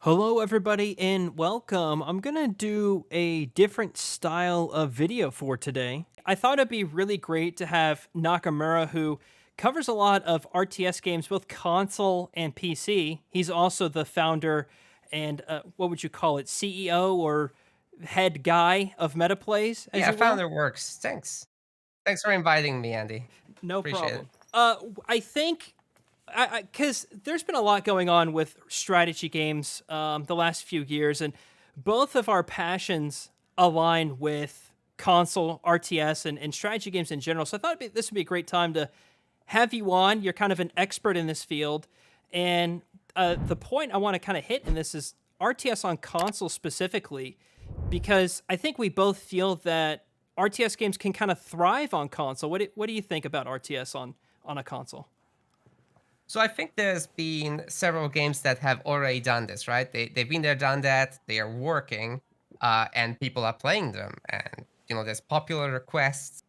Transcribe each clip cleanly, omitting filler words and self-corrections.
Hello, everybody, and welcome. I'm going to do a different style of video for today. I thought it'd be really great to have Nakamura, who covers a lot of RTS games, both console and PC. He's also the founder and what would you call it, CEO or head guy of MetaPlays, as Yeah, you will. founder works. Thanks. Thanks for inviting me, Andy. No Appreciate it. problem. I think because there's been a lot going on with strategy games the last few years, and both of our passions align with console RTS and strategy games in general. So I thought this would be a great time to have you on. You're kind of an expert in this field, and the point I want to kind of hit in this is RTS on console specifically, because I think we both feel that RTS games can kind of thrive on console. What do you think about RTS on a console? So I think there's been several games that have already done this, right? They've been there, done that. They are working, and people are playing them. And there's popular requests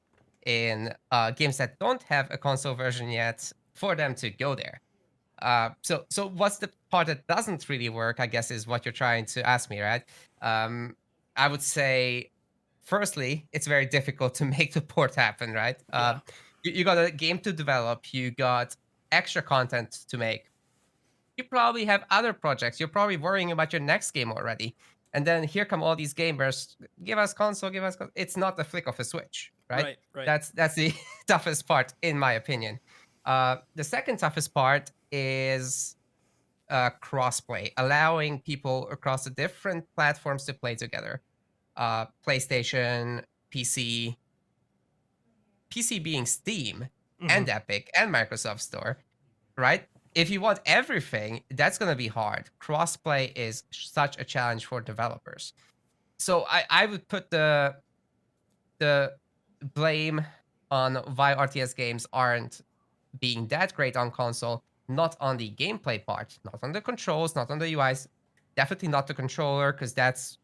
in games that don't have a console version yet for them to go there. So what's the part that doesn't really work? I guess is what you're trying to ask me, right? Um, I would say, firstly, it's very difficult to make the port happen, right? Yeah. You got a game to develop, you got extra content to make. You probably have other projects. You're probably worrying about your next game already. And then here come all these gamers, give us console, give us it's not the flick of a switch, right? Right, right. That's the toughest part in my opinion. The second toughest part is crossplay, allowing people across the different platforms to play together. PlayStation, PC, PC being Steam Hmm. and Epic and Microsoft Store, right? If you want everything, that's going to be hard. Crossplay is such a challenge for developers. So I would put the blame on why RTS games aren't being that great on console, not on the gameplay part, not on the controls, not on the UIs, definitely not the controller, because that's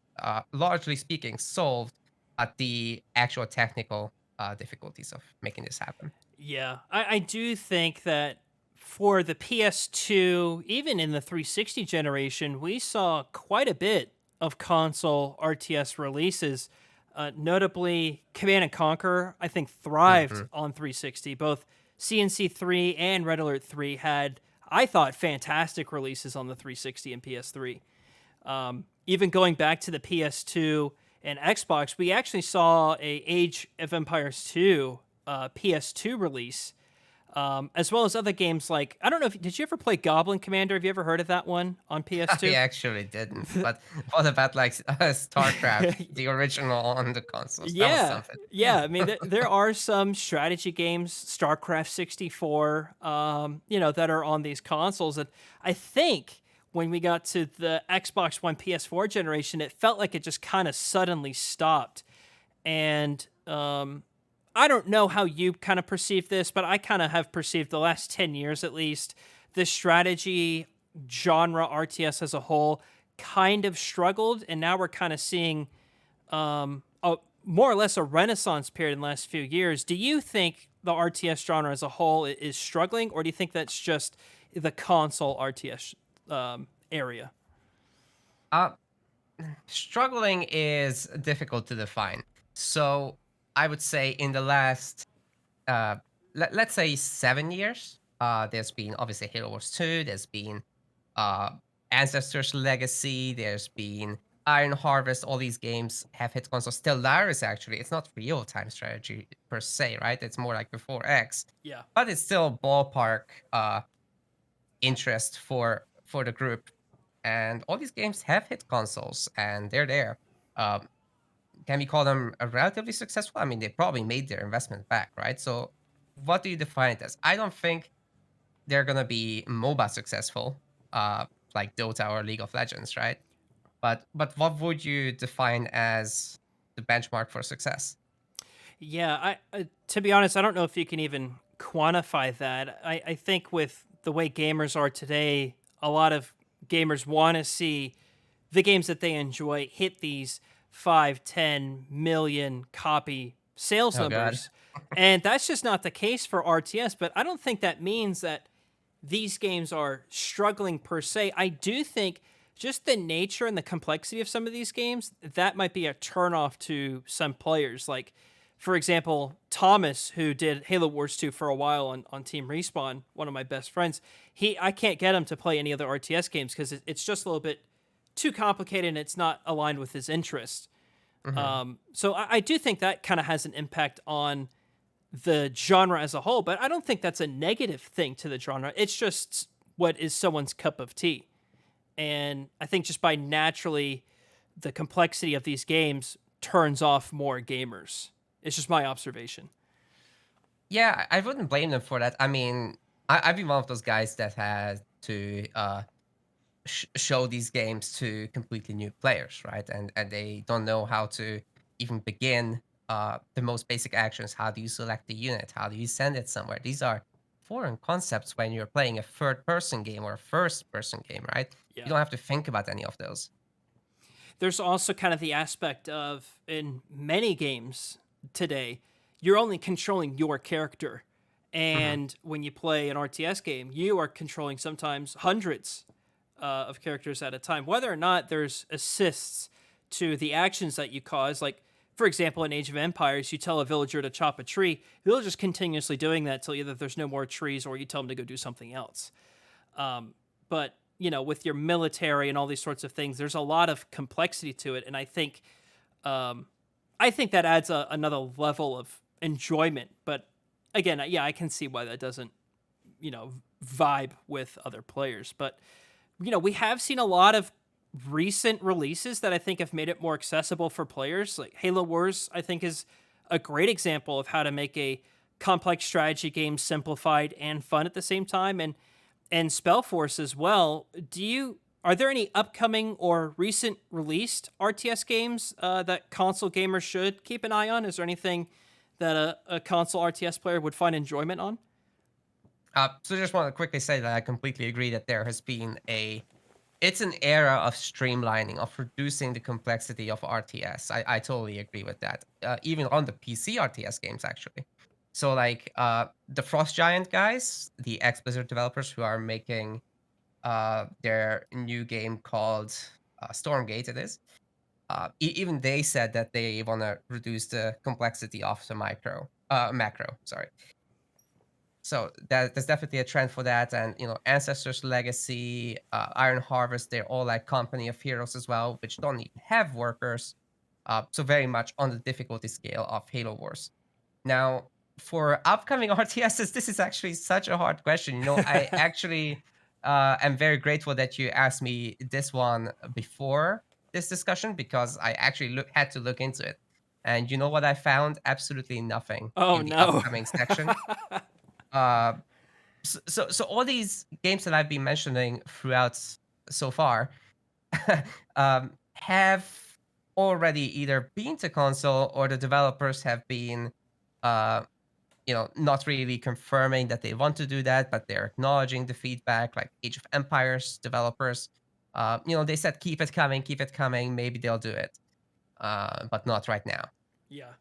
largely speaking solved at the actual technical difficulties of making this happen. Yeah, I do think that for the PS2, even in the 360 generation, we saw quite a bit of console RTS releases. Notably, Command and Conquer, I think, thrived Hmm. on 360. Both CNC 3 and Red Alert 3 had, I thought, fantastic releases on the 360 and PS3. Even going back to the PS2 and Xbox, we actually saw a Age of Empires 2 PS2 release, as well as other games like I don't know if did you ever play Goblin Commander? Have you ever heard of that one on I PS2? actually didn't, but what about like StarCraft, the original on the consoles? That was Yeah, something. yeah. I mean, there are some strategy games, StarCraft 64, that are on these consoles. And I think when we got to the Xbox One PS4 generation, it felt like it just kind of suddenly stopped. And I don't know how you kind of perceive this, but I kind of have perceived the last 10 years at least, the strategy genre RTS as a whole kind of struggled. And now we're kind of seeing a more or less a renaissance period in the last few years. Do you think the RTS genre as a whole is struggling, or do you think that's just the console RTS area? Uh, Struggling is difficult to define. So I would say in the last, let's say 7 years, there's been obviously Halo Wars 2, there's been uh, Ancestors Legacy, there's been Iron Harvest. All these games have hit consoles. Stellaris, actually, it's not real time strategy per se, right? It's more like before X, Yeah. but it's still ballpark interest for the group. And all these games have hit consoles, and they're there. Um, can we call them a relatively successful? I mean, they probably made their investment back, right? So, what do you define it as? I don't think they're gonna be MOBA successful, like Dota or League of Legends, right? But what would you define as the benchmark for success? Yeah, to be honest, I don't know if you can even quantify that. I think with the way gamers are today, a lot of gamers want to see the games that they enjoy hit these 5, 10 million copy sales Oh God. numbers. And that's just not the case for RTS, but I don't think that means that these games are struggling per se. I do think just the nature and the complexity of some of these games, that might be a turnoff to some players. Like, for example, Thomas, who did Halo Wars 2 for a while on Team Respawn, one of my best friends, I can't get him to play any other RTS games because it's just a little bit too complicated and it's not aligned with his interest. Hmm. So I do think that kind of has an impact on the genre as a whole, but I don't think that's a negative thing to the genre. It's just what is someone's cup of tea. And I think just by naturally the complexity of these games turns off more gamers. It's just my observation. Yeah, I wouldn't blame them for that. I mean, I've been one of those guys that had to show these games to completely new players, right? And they don't know how to even begin the most basic actions. How do you select the unit? How do you send it somewhere? These are foreign concepts when you're playing a third person game or a first person game, right? You Yeah. don't have to think about any of those. There's also kind of the aspect of, in many games today, you're only controlling your character. Hmm. And when you play an RTS game, you are controlling sometimes hundreds of characters at a time, whether or not there's assists to the actions that you cause. Like, for example, in Age of Empires, you tell a villager to chop a tree, they'll just continuously doing that till either there's no more trees or you tell them to go do something else. But with your military and all these sorts of things, there's a lot of complexity to it, and I think that adds another level of enjoyment. But again, yeah, I can see why that doesn't you know vibe with other players. But we have seen a lot of recent releases that I think have made it more accessible for players. Like Halo Wars, I think is a great example of how to make a complex strategy game simplified and fun at the same time. And Spellforce as well. Are there any upcoming or recent released RTS games that console gamers should keep an eye on? Is there anything that a console RTS player would find enjoyment on? So just want to quickly say that I completely agree that there has been it's an era of streamlining, of reducing the complexity of RTS. I totally agree with that. Even on the PC RTS games, actually. So like the Frost Giant guys, the ex-Blizzard developers who are making their new game called Stormgate, it is. Even they said that they want to reduce the complexity of the macro. Sorry. So there's definitely a trend for that, and Ancestors Legacy, Iron Harvest, they're all like Company of Heroes as well, which don't even have workers. So very much on the difficulty scale of Halo Wars. Now, for upcoming RTSs, this is actually such a hard question. I actually am very grateful that you asked me this one before this discussion because I actually had to look into it. And you know what I found? Absolutely nothing Oh in the no. upcoming section. Uh, so all these games that I've been mentioning throughout so far have already either been to console or the developers have been uh, not really confirming that they want to do that, but they're acknowledging the feedback. Like Age of Empires developers, they said keep it coming. Maybe they'll do it, but not right now. Yeah.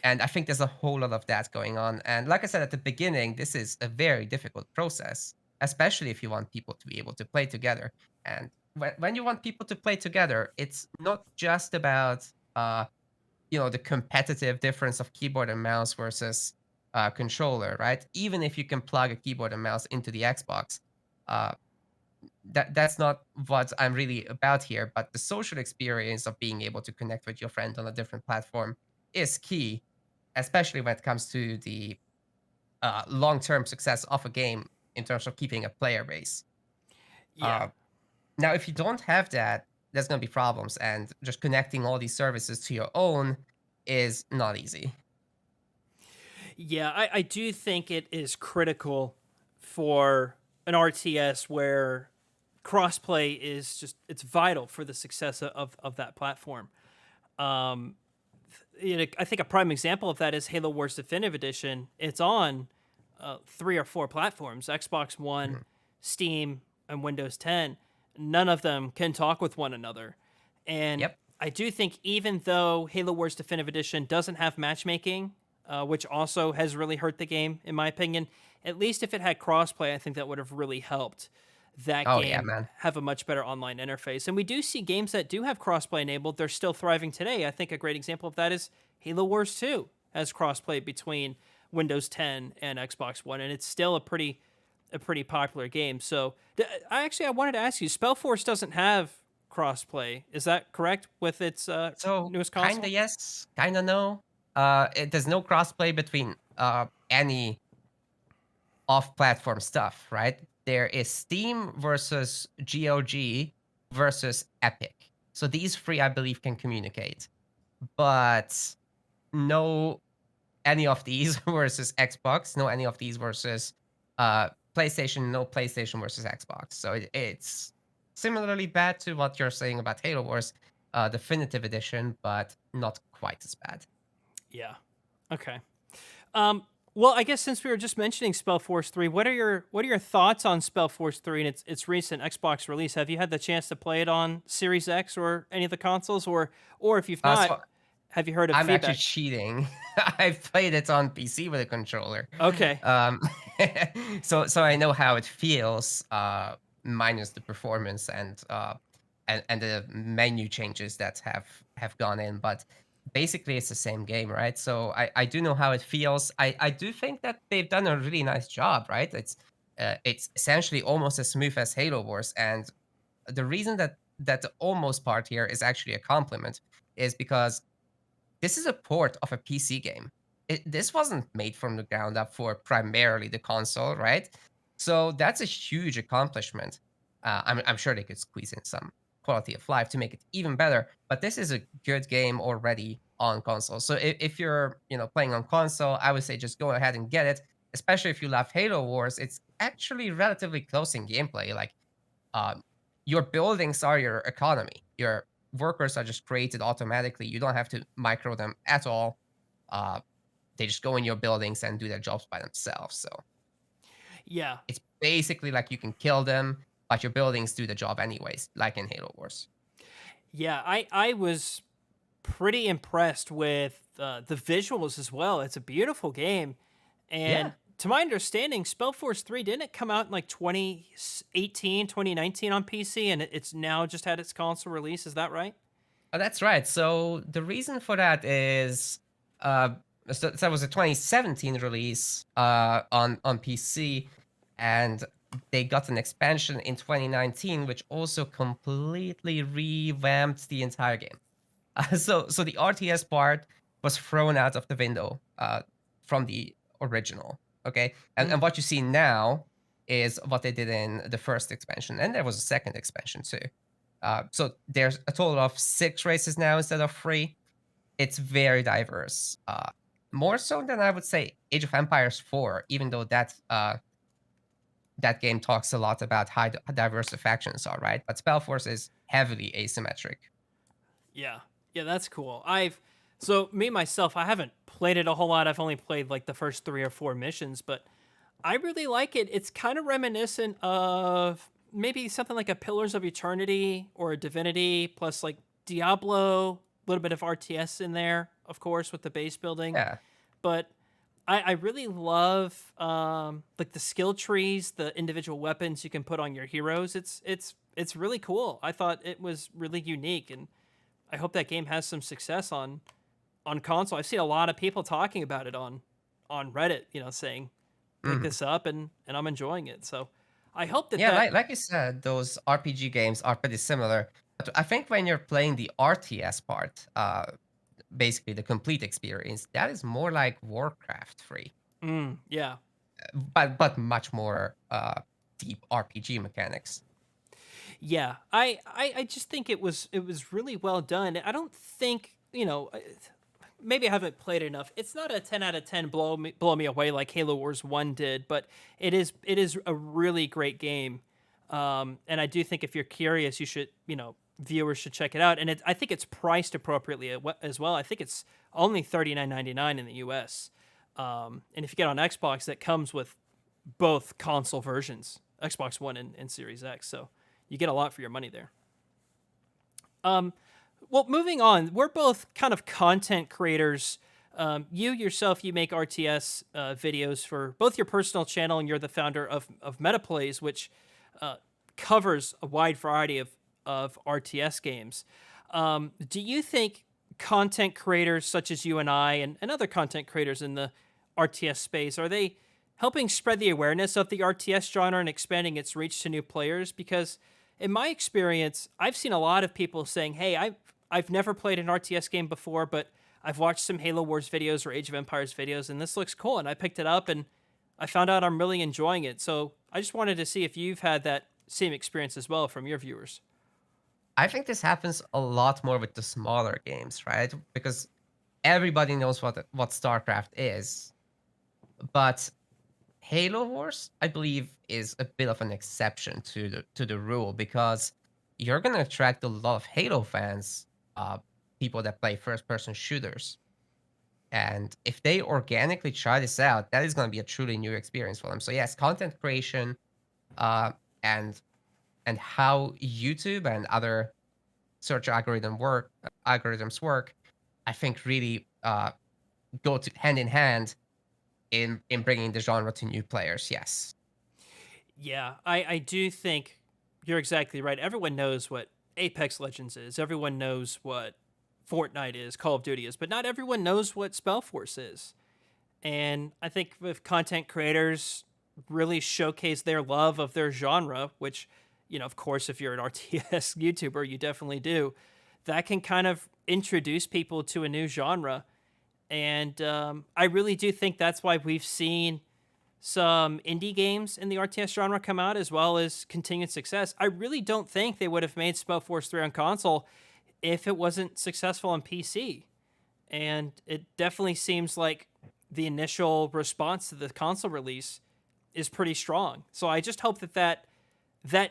And I think there's a whole lot of that going on. And like I said at the beginning, this is a very difficult process, especially if you want people to be able to play together. And when you want people to play together, it's not just about the competitive difference of keyboard and mouse versus controller, right? Even if you can plug a keyboard and mouse into the Xbox, uh, that's not what I'm really about here. But the social experience of being able to connect with your friend on a different platform is key, especially when it comes to the long-term success of a game in terms of keeping a player base. Yeah. Uh, Now, if you don't have that, there's going to be problems, and just connecting all these services to your own is not easy. Yeah, I do think it is critical for an RTS where crossplay is it's vital for the success of that platform. Um, I think a prime example of that is Halo Wars Definitive Edition. It's on 3 or 4 platforms: Xbox One, Mhm. Steam, and Windows 10. None of them can talk with one another. And Yep. I do think even though Halo Wars Definitive Edition doesn't have matchmaking, which also has really hurt the game, in my opinion, at least if it had crossplay, I think that would have really helped. that Oh yeah, game man. have a much better online interface. And we do see games that do have crossplay enabled. They're still thriving today. I think a great example of that is Halo Wars 2 has crossplay between Windows 10 and Xbox One, and it's still a pretty popular game. So I wanted to ask you, Spellforce doesn't have crossplay. Is that correct with its So newest kinda console? yes, kinda no. There's no crossplay between any off-platform stuff, right? There is Steam versus GOG versus Epic. So these three, I believe, can communicate, but no any of these versus Xbox, no any of these versus uh, PlayStation, no PlayStation versus Xbox. So it's similarly bad to what you're saying about Halo Wars Definitive Edition, but not quite as bad. Yeah. Okay. Um, well, I guess since we were just mentioning Spellforce 3, what are your thoughts on Spellforce 3 and its recent Xbox release? Have you had the chance to play it on Series X or any of the consoles, or if you've not, So have you heard of I'm actually feedback? cheating. I've played it on PC with a controller. Okay. Um, so I know how it feels, minus the performance and the menu changes that have gone in, but basically it's the same game, right? So I do know how it feels. I do think that they've done a really nice job, right? It's essentially almost as smooth as Halo Wars, and the reason that the almost part here is actually a compliment is because this is a port of a PC game. This wasn't made from the ground up for primarily the console, right? So that's a huge accomplishment. I'm sure they could squeeze in some quality of life to make it even better, but this is a good game already on console. So if you're playing on console, I would say just go ahead and get it. Especially if you love Halo Wars, it's actually relatively close in gameplay. Like um, your buildings are your economy. Your workers are just created automatically. You don't have to micro them at all. Uh, they just go in your buildings and do their jobs by themselves. So Yeah. it's basically like you can kill them, but your buildings do the job anyways, like in Halo Wars. Yeah, I was pretty impressed with the visuals as well. It's a beautiful game, and Yeah, to my understanding, Spellforce 3 didn't it come out in like 2018, 2019 on PC, and it's now just had its console release. Is that right? that's right. So the reason for that is, uh, so that was a 2017 release on PC, and they got an expansion in 2019, which also completely revamped the entire game. So the RTS part was thrown out of the window from the original. Okay, and Mm. what you see now is what they did in the first expansion, and there was a second expansion too. So there's a total of 6 races now instead of 3. It's very diverse, more so than I would say Age of Empires 4, even though that game talks a lot about how diverse the factions are, right? But Spellforce is heavily asymmetric. Yeah, yeah, that's cool. So me myself, I haven't played it a whole lot. I've only played like the first 3 or 4 missions, but I really like it. It's kind of reminiscent of maybe something like a Pillars of Eternity or a Divinity, plus like Diablo, a little bit of RTS in there, of course, with the base building. Yeah. But I really love like the skill trees, the individual weapons you can put on your heroes. It's really cool. I thought it was really unique, and I hope that game has some success on console. I've seen a lot of people talking about it on Reddit, saying pick Mhm. this up and I'm enjoying it. So I hope that Yeah, that like you said, those RPG games are pretty similar. But I think when you're playing the RTS part, basically the complete experience, that is more like Warcraft 3, yeah. but much more deep RPG mechanics. Yeah. I just think it was really well done. I don't think, maybe I haven't played enough. It's not a 10 out of 10 blow me away like Halo Wars 1 did, but it is a really great game. And I do think if you're curious, you should, viewers should check it out. And I think it's priced appropriately as well. I think it's only $39.99 in the US. And if you get on Xbox, that comes with both console versions, Xbox One and Series X. So you get a lot for your money there. Well, moving on, we're both kind of content creators. You yourself, you make RTS videos for both your personal channel, and you're the founder of MetaPlays, which covers a wide variety of RTS games. Do you think content creators such as you and I and other content creators in the RTS space are they helping spread the awareness of the RTS genre and expanding its reach to new players? Because in my experience, I've seen a lot of people saying, "Hey, I've never played an RTS game before, but I've watched some Halo Wars videos or Age of Empires videos, and this looks cool." And I picked it up, and I found out I'm really enjoying it. So I just wanted to see if you've had that same experience as well from your viewers. I think this happens a lot more with the smaller games, right? Because everybody knows what StarCraft is, but Halo Wars, I believe, is a bit of an exception to the rule because you're gonna attract a lot of Halo fans, people that play first person shooters. And if they organically try this out, that is gonna be a truly new experience for them. So yes, content creation, uh, and how YouTube and other search algorithms work, I think really go to hand in hand in bringing the genre to new players. Yes. Yeah, I do think you're exactly right. Everyone knows what Apex Legends is. Everyone knows what Fortnite is, Call of Duty is, but not everyone knows what Spellforce is. And I think if content creators really showcase their love of their genre, which, of course, if you're an RTS YouTuber, you definitely do, that can kind of introduce people to a new genre. And I really do think that's why we've seen some indie games in the RTS genre come out as well as continued success. I really don't think they would have made Spellforce 3 on console if it wasn't successful on PC. And it definitely seems like the initial response to the console release is pretty strong. So I just hope that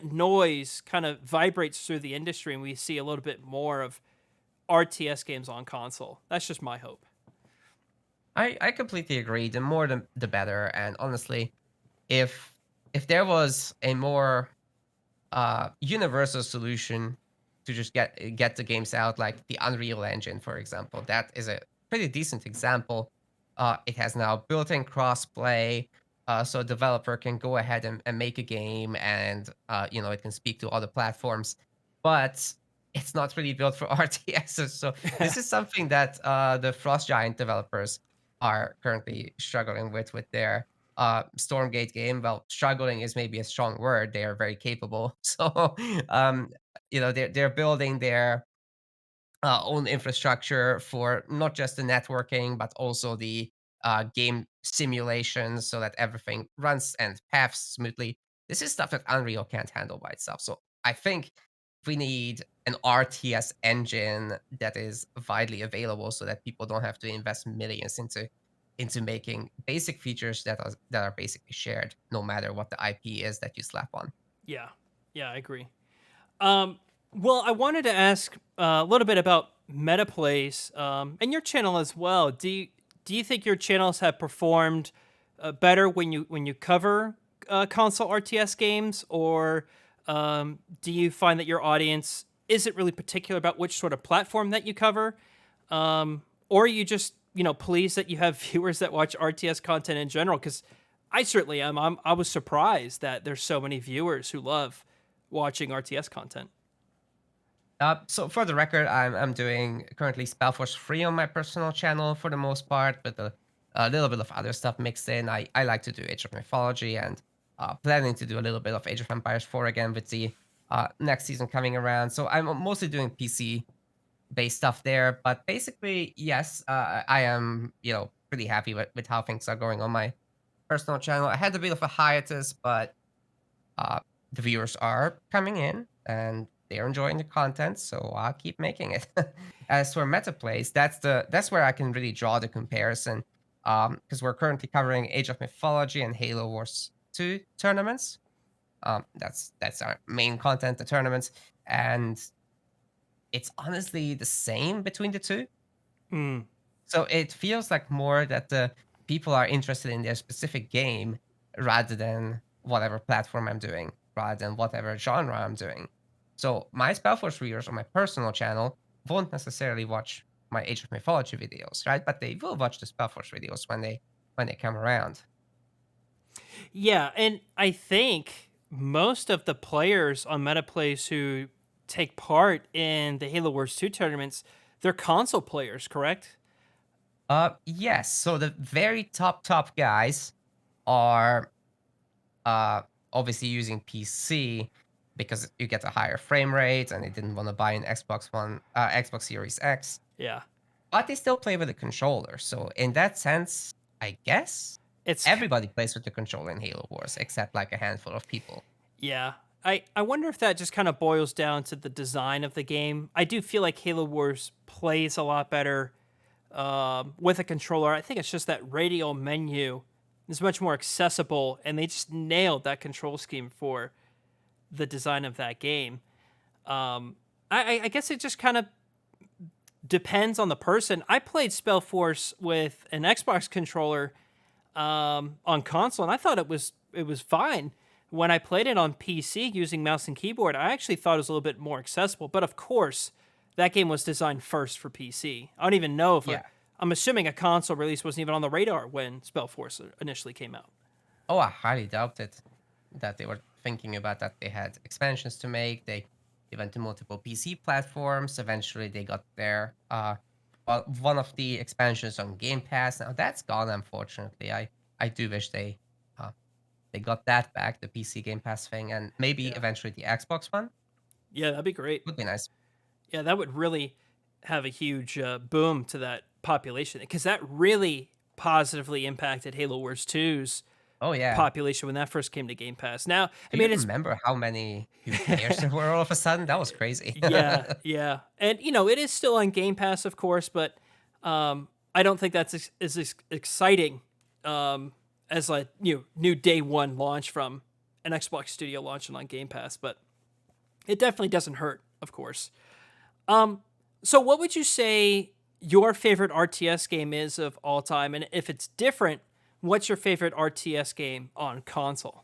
noise kind of vibrates through the industry and we see a little bit more of RTS games on console. That's just my hope. I completely agree. The more the better. And honestly, if there was a more universal solution to just get the games out, like the Unreal Engine, for example, that is a pretty decent example. It has now built-in crossplay, so a developer can go ahead and make a game, and it can speak to other platforms, but it's not really built for RTSs. So this is something that the Frost Giant developers are currently struggling with their Stormgate game. Well, struggling is maybe a strong word. They are very capable. So, um, they're building their own infrastructure for not just the networking, but also the game simulations so that everything runs and paths smoothly. This is stuff that Unreal can't handle by itself. So I think we need an RTS engine that is widely available so that people don't have to invest millions into making basic features that are basically shared, no matter what the IP is that you slap on. Yeah. Yeah, I agree. Um, well, I wanted to ask a little bit about meta plays and your channel as well. Do you think your channels have performed better when you cover console RTS games, or do you find that your audience isn't really particular about which sort of platform that you cover, or are you just pleased that you have viewers that watch RTS content in general? Because I certainly am. I was surprised that there's so many viewers who love watching RTS content. So for the record, I'm doing currently Spellforce free on my personal channel for the most part, with a little bit of other stuff mixed in. I like to do Age of Mythology, and planning to do a little bit of Age of Empires 4 again with the next season coming around. So I'm mostly doing PC based stuff there. But basically, yes, I am pretty happy with how things are going on my personal channel. I had a bit of a hiatus, but uh, the viewers are coming in and they're enjoying the content, so I'll keep making it. As for meta plays, that's where I can really draw the comparison, because we're currently covering Age of Mythology and Halo Wars 2 tournaments. That's our main content, the tournaments, and it's honestly the same between the two. Mm. So it feels like more that the people are interested in their specific game rather than whatever platform I'm doing, rather than whatever genre I'm doing. So my Spellforce readers on my personal channel won't necessarily watch my Age of Mythology videos, right? But they will watch the Spellforce videos when they come around. Yeah, and I think most of the players on MetaPlays who take part in the Halo Wars 2 tournaments, they're console players, correct? Yes. So the very top guys are uh obviously using PC because you get a higher frame rate, and they didn't want to buy an Xbox Series X, Yeah. but they still play with a controller. So in that sense, I guess It's everybody plays with the controller in Halo Wars except like a handful of people. Yeah. I wonder if that just kind of boils down to the design of the game. I do feel like Halo Wars plays a lot better with a controller. I think it's just that radial menu is much more accessible, and they just nailed that control scheme for the design of that game. I guess it just kind of depends on the person. I played Spellforce with an Xbox controller on console, and I thought it was fine. When I played it on PC using mouse and keyboard, I actually thought it was a little bit more accessible. But of course, that game was designed first for PC. I don't even know if Yeah. I'm assuming a console release wasn't even on the radar when Spellforce initially came out. Oh, I highly doubt it that they were thinking about that. They had expansions to make. They went to multiple PC platforms. Eventually, they got there. Well, one of the expansions on Game Pass. Now that's gone, unfortunately. I do wish they got that back, the PC Game Pass thing, and maybe Yeah, eventually the Xbox One yeah, that'd be great. would be nice. Yeah, that would really have a huge boom to that population because that really positively impacted Halo Wars 2's Oh yeah. population when that first came to Game Pass. Now, I Do you mean, it's remember how many new players there were all of a sudden? That was crazy. yeah, yeah, and it is still on Game Pass, of course, but I don't think that's as exciting as a new day one launch from an Xbox Studio launching on Game Pass. But it definitely doesn't hurt, of course. So, what would you say your favorite RTS game is of all time, and if it's different, what's your favorite RTS game on console?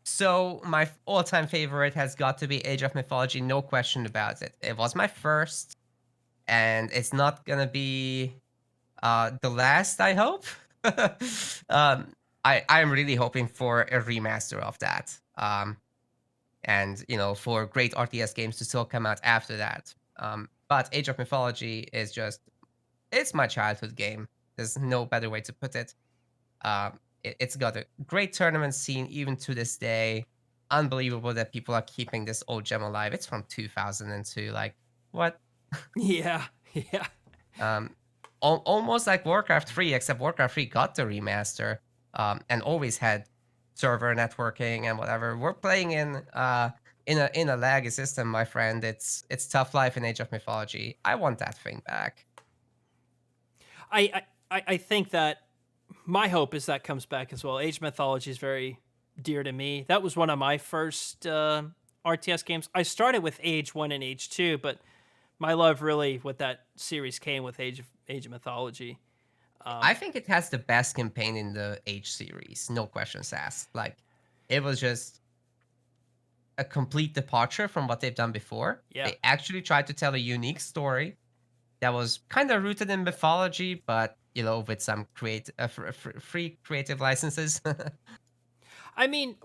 So my all-time favorite has got to be Age of Mythology, no question about it. It was my first, and it's not gonna be the last, I hope. I'm really hoping for a remaster of that. And for great RTS games to still come out after that. But Age of Mythology is just it's my childhood game. There's no better way to put it. It's got a great tournament scene even to this day. Unbelievable that people are keeping this old gem alive. It's from 2002. Like what? Yeah, yeah, Um, almost like Warcraft 3, except Warcraft 3 got the remaster, and always had server networking and whatever. We're playing in a laggy system, my friend. It's tough life in Age of Mythology. I want that thing back. I think that my hope is that comes back as well. Age Mythology is very dear to me. That was one of my first RTS games. I started with Age 1 and Age 2, but my love really with that series came with Age of Mythology. I think it has the best campaign in the Age series, no questions asked. Like, it was just a complete departure from what they've done before. Yeah. They actually tried to tell a unique story that was kind of rooted in mythology, but with some free creative licenses. I mean,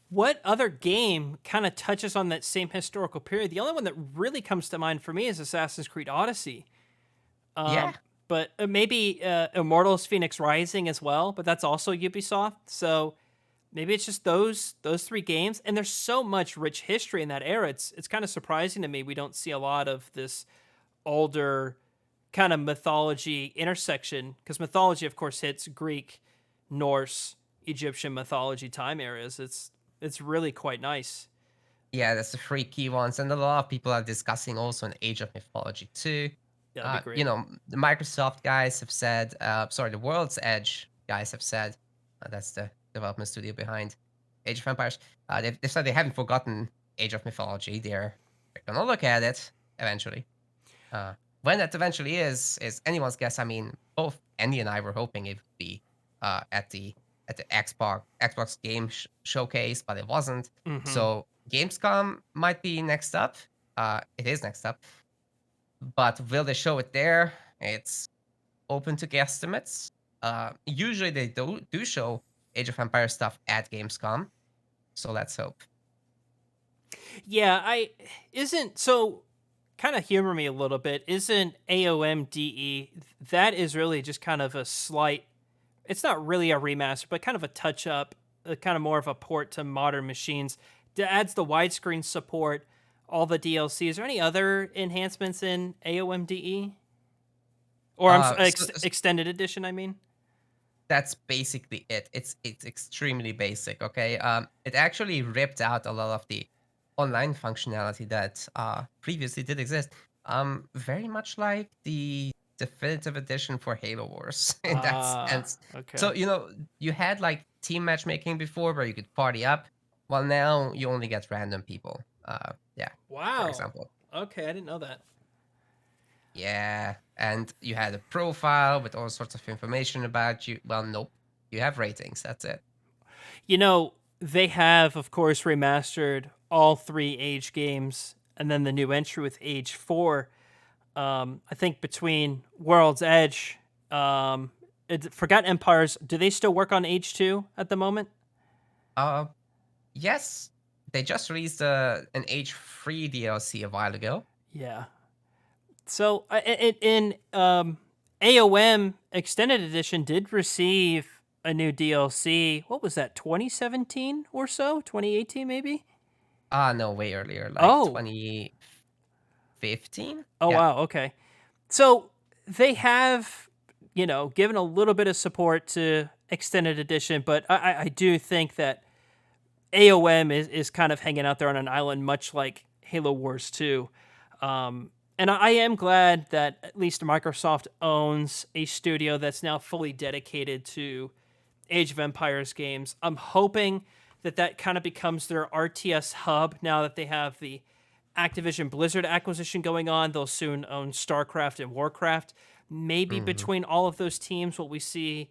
what other game kind of touches on that same historical period? The only one that really comes to mind for me is Assassin's Creed Odyssey. Yeah, But maybe Immortals Phoenix Rising as well, but that's also Ubisoft. So maybe it's just those three games, and there's so much rich history in that era. It's kind of surprising to me we don't see a lot of this older kind of mythology intersection, because mythology, of course, hits Greek, Norse, Egyptian mythology time areas. It's really quite nice. yeah, that's the three key ones, and a lot of people are discussing also an Age of Mythology too. Yeah, that'd be great. The Microsoft guys have said, sorry, the World's Edge guys have said, that's the development studio behind Age of Empires. They've said they haven't forgotten Age of Mythology. They're gonna look at it eventually. Uh, when that eventually is anyone's guess. I mean, both Andy and I were hoping it would be at the Xbox Game Showcase, but it wasn't. Hmm. So Gamescom might be next up. It is next up, but will they show it there? It's open to guesstimates. Usually they do show Age of Empires stuff at Gamescom. So let's hope. Yeah, I isn't so kind of humor me a little bit. Isn't AOMDE that is really just kind of a slight, it's not really a remaster, but kind of a touch up, kind of more of a port to modern machines. That adds the widescreen support, all the DLC. Is there any other enhancements in AOMDE? Or So extended edition, I mean? that's basically it. It's extremely basic. Okay. It actually ripped out a lot of the online functionality that previously did exist. Very much like the definitive edition for Halo Wars in that Ah, sense. So okay. you had like team matchmaking before where you could party up. Well, now you only get random people. Yeah, for Wow. example. Okay, I didn't know that. Yeah, and you had a profile with all sorts of information about you. Well, nope. You have ratings. That's it. You know, they have, of course, remastered all three Age games and then the new entry with Age 4. I think between World's Edge, Forgotten Empires, do they still work on Age 2 at the moment? Uh, yes, they just released an age-free DLC a while ago. Yeah. So in AOM Extended Edition did receive a new DLC. What was that? 2017 or so? 2018 maybe? Ah, no, way earlier, like Oh. 2015. Oh Yeah. wow, okay. So they have, given a little bit of support to Extended Edition, but I do think that AOM is kind of hanging out there on an island, much like Halo Wars 2. And I am glad that at least Microsoft owns a studio that's now fully dedicated to Age of Empires games. I'm hoping that that kind of becomes their RTS hub now that they have the Activision Blizzard acquisition going on. They'll soon own StarCraft and Warcraft. Maybe Hmm. between all of those teams, will we see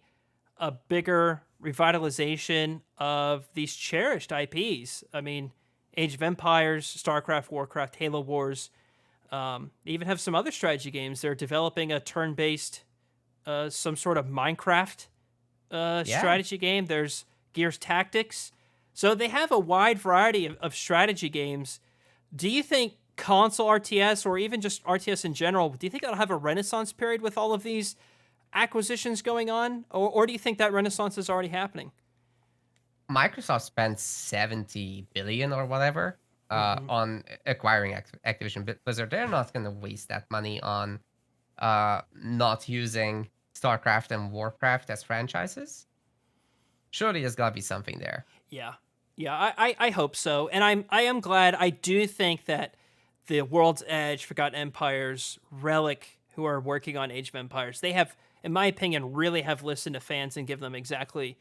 a bigger revitalization of these cherished IPs? I mean, Age of Empires, StarCraft, Warcraft, Halo Wars. They even have some other strategy games. They're developing a turn-based, some sort of Minecraft Yeah, strategy game. There's Gears Tactics. So they have a wide variety of strategy games. Do you think console RTS or even just RTS in general, do you think that'll have a renaissance period with all of these acquisitions going on? Or do you think that renaissance is already happening? Microsoft spent 70 billion or whatever Hmm. on acquiring Activision Blizzard. They're not going to waste that money on not using StarCraft and Warcraft as franchises. Surely there's got to be something there. Yeah. Yeah, I hope so. And I am glad. I do think that the World's Edge, Forgotten Empires, Relic, who are working on Age of Empires, they have, in my opinion, really have listened to fans and given them exactly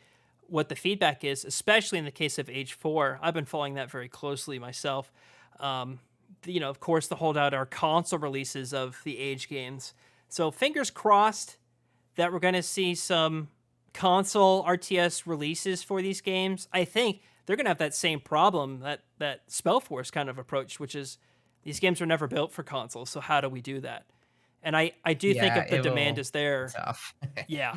what the feedback is, especially in the case of Age 4. I've been following that very closely myself. Of course, the holdout are console releases of the Age games. So fingers crossed that we're going to see some console RTS releases for these games. I think they're going to have that same problem that Spellforce kind of approached, which is these games were never built for consoles. So how do we do that? And I do think Yeah, if the it demand will is be there, tough. yeah,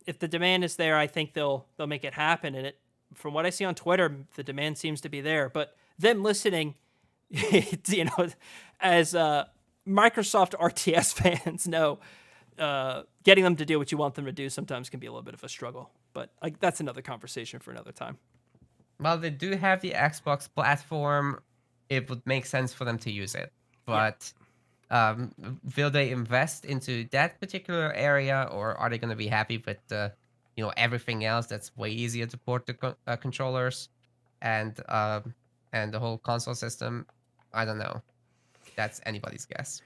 if the demand is there, I think they'll make it happen. And from what I see on Twitter, the demand seems to be there. But them listening, as Microsoft RTS fans know, getting them to do what you want them to do sometimes can be a little bit of a struggle. But that's another conversation for another time. Well, they do have the Xbox platform. It would make sense for them to use it. Yeah. But um, will they invest into that particular area, or are they going to be happy with everything else that's way easier to port to controllers and the whole console system? I don't know. That's anybody's guess.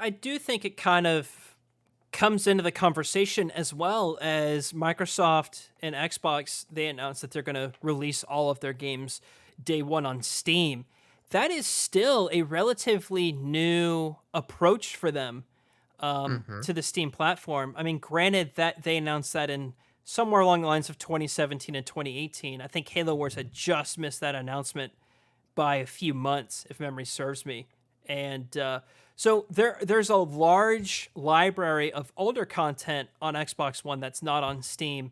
I do think it kind of comes into the conversation as well as Microsoft and Xbox. They announced that they're going to release all of their games day one on Steam. That is still a relatively new approach for them Hmm. to the Steam platform. I mean, granted that they announced that in somewhere along the lines of 2017 and 2018. I think Halo Wars had just missed that announcement by a few months, if memory serves me. And so there's a large library of older content on Xbox One that's not on Steam.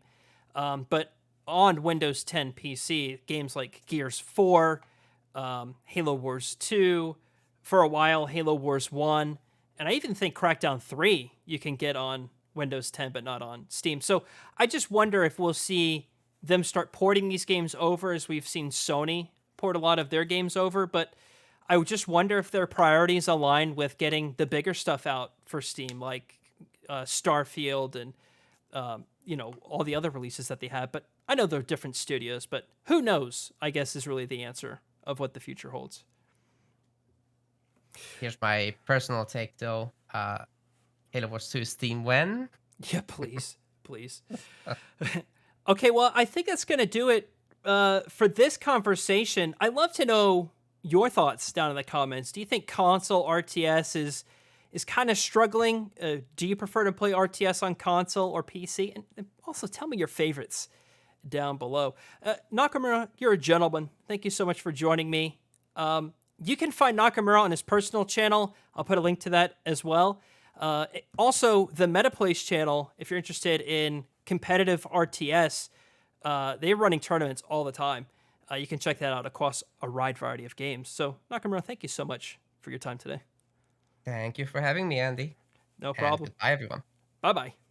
But on Windows 10 PC, games like Gears 4, Halo Wars 2, for a while Halo Wars 1, and I even think Crackdown 3 you can get on Windows 10 but not on Steam. So I just wonder if we'll see them start porting these games over as we've seen Sony port a lot of their games over, but I would just wonder if their priorities align with getting the bigger stuff out for Steam, like Starfield and all the other releases that they have. But I know they're different studios, but who knows, I guess, is really the answer of what the future holds. Here's my personal take, though. Halo Wars 2 Steam when? Yeah, please. Please. Okay, well, I think that's going to do it for this conversation. I'd love to know your thoughts down in the comments. Do you think console RTS is kind of struggling? Do you prefer to play RTS on console or PC? And also tell me your favorites down below. Nakamura, you're a gentleman. Thank you so much for joining me. You can find Nakamura on his personal channel. I'll put a link to that as well. Also, the MetaPlays channel, if you're interested in competitive RTS, they're running tournaments all the time. You can check that out across a wide variety of games. So, Nakamura, thank you so much for your time today. Thank you for having me, Andy. No problem. And goodbye, everyone. Bye-bye.